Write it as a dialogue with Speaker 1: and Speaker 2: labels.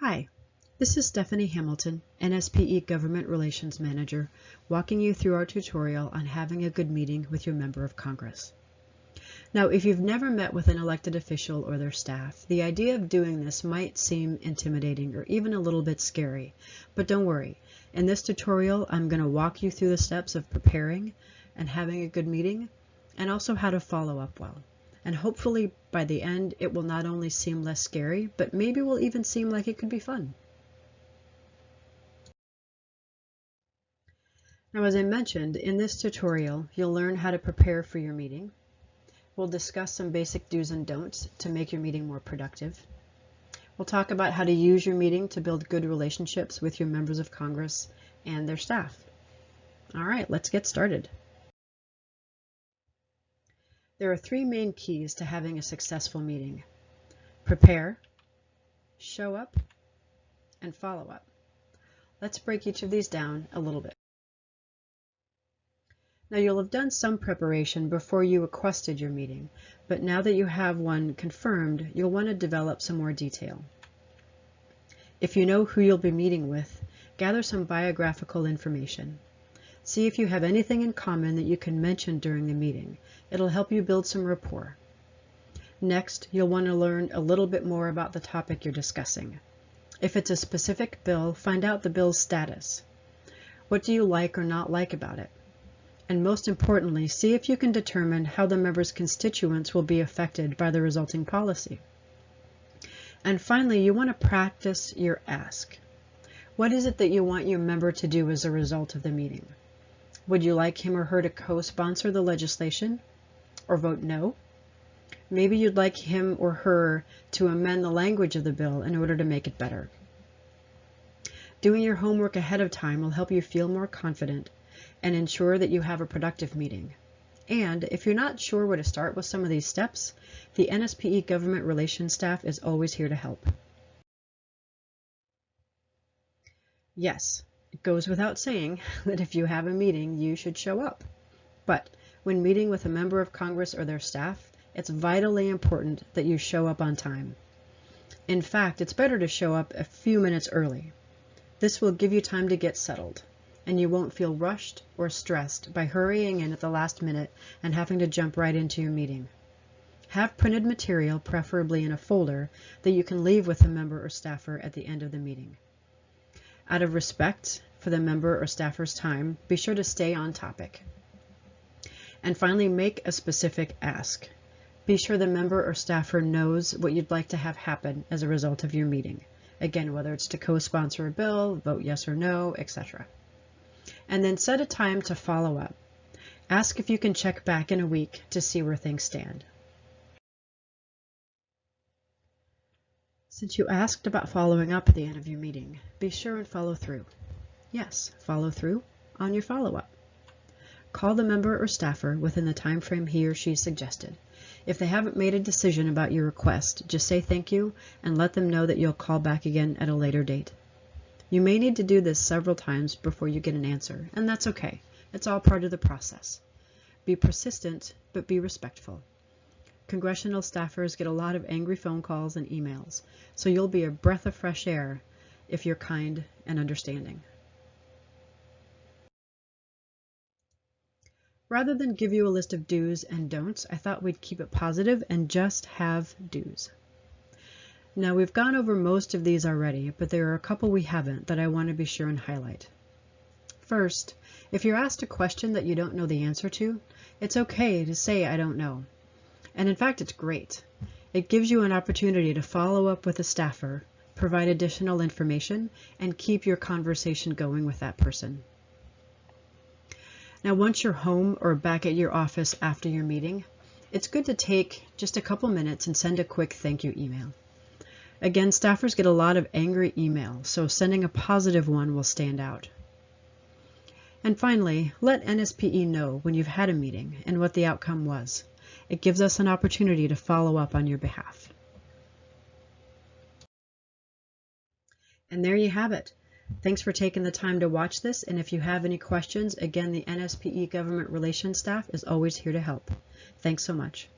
Speaker 1: Hi, this is Stephanie Hamilton, NSPE Government Relations Manager, walking you through our tutorial on having a good meeting with your member of Congress. Now, if you've never met with an elected official or their staff, the idea of doing this might seem intimidating or even a little bit scary, but don't worry. In this tutorial, I'm going to walk you through the steps of preparing and having a good meeting, and also how to follow up well. And hopefully by the end, it will not only seem less scary, but maybe will even seem like it could be fun. Now, as I mentioned, in this tutorial, you'll learn how to prepare for your meeting. We'll discuss some basic do's and don'ts to make your meeting more productive. We'll talk about how to use your meeting to build good relationships with your members of Congress and their staff. All right, let's get started. There are three main keys to having a successful meeting: prepare, show up, and follow up. Let's break each of these down a little bit. Now, you'll have done some preparation before you requested your meeting, but now that you have one confirmed, you'll want to develop some more detail. If you know who you'll be meeting with, gather some biographical information. See if you have anything in common that you can mention during the meeting. It'll help you build some rapport. Next, you'll want to learn a little bit more about the topic you're discussing. If it's a specific bill, find out the bill's status. What do you like or not like about it? And most importantly, see if you can determine how the member's constituents will be affected by the resulting policy. And finally, you want to practice your ask. What is it that you want your member to do as a result of the meeting? Would you like him or her to co-sponsor the legislation or vote no? Maybe you'd like him or her to amend the language of the bill in order to make it better. Doing your homework ahead of time will help you feel more confident and ensure that you have a productive meeting. And if you're not sure where to start with some of these steps, the NSPE Government Relations staff is always here to help. Yes, it goes without saying that if you have a meeting, you should show up. But when meeting with a member of Congress or their staff, it's vitally important that you show up on time. In fact, it's better to show up a few minutes early. This will give you time to get settled, and you won't feel rushed or stressed by hurrying in at the last minute and having to jump right into your meeting. Have printed material, preferably in a folder, that you can leave with a member or staffer at the end of the meeting. Out of respect for the member or staffer's time, be sure to stay on topic. And finally, make a specific ask. Be sure the member or staffer knows what you'd like to have happen as a result of your meeting. Again, whether it's to co-sponsor a bill, vote yes or no, etc. And then set a time to follow up. Ask if you can check back in a week to see where things stand. Since you asked about following up at the end of your meeting, be sure and follow through. Yes, follow through on your follow-up. Call the member or staffer within the time frame he or she suggested. If they haven't made a decision about your request, just say thank you and let them know that you'll call back again at a later date. You may need to do this several times before you get an answer, and that's okay. It's all part of the process. Be persistent, but be respectful. Congressional staffers get a lot of angry phone calls and emails, so you'll be a breath of fresh air if you're kind and understanding. Rather than give you a list of do's and don'ts, I thought we'd keep it positive and just have do's. Now, we've gone over most of these already, but there are a couple we haven't that I want to be sure and highlight. First, if you're asked a question that you don't know the answer to, it's okay to say I don't know. And in fact, it's great. It gives you an opportunity to follow up with a staffer, provide additional information, and keep your conversation going with that person. Now, once you're home or back at your office after your meeting, it's good to take just a couple minutes and send a quick thank you email. Again, staffers get a lot of angry emails, so sending a positive one will stand out. And finally, let NSPE know when you've had a meeting and what the outcome was. It gives us an opportunity to follow up on your behalf. And there you have it. Thanks for taking the time to watch this, and if you have any questions, again, the NSPE Government Relations staff is always here to help. Thanks so much.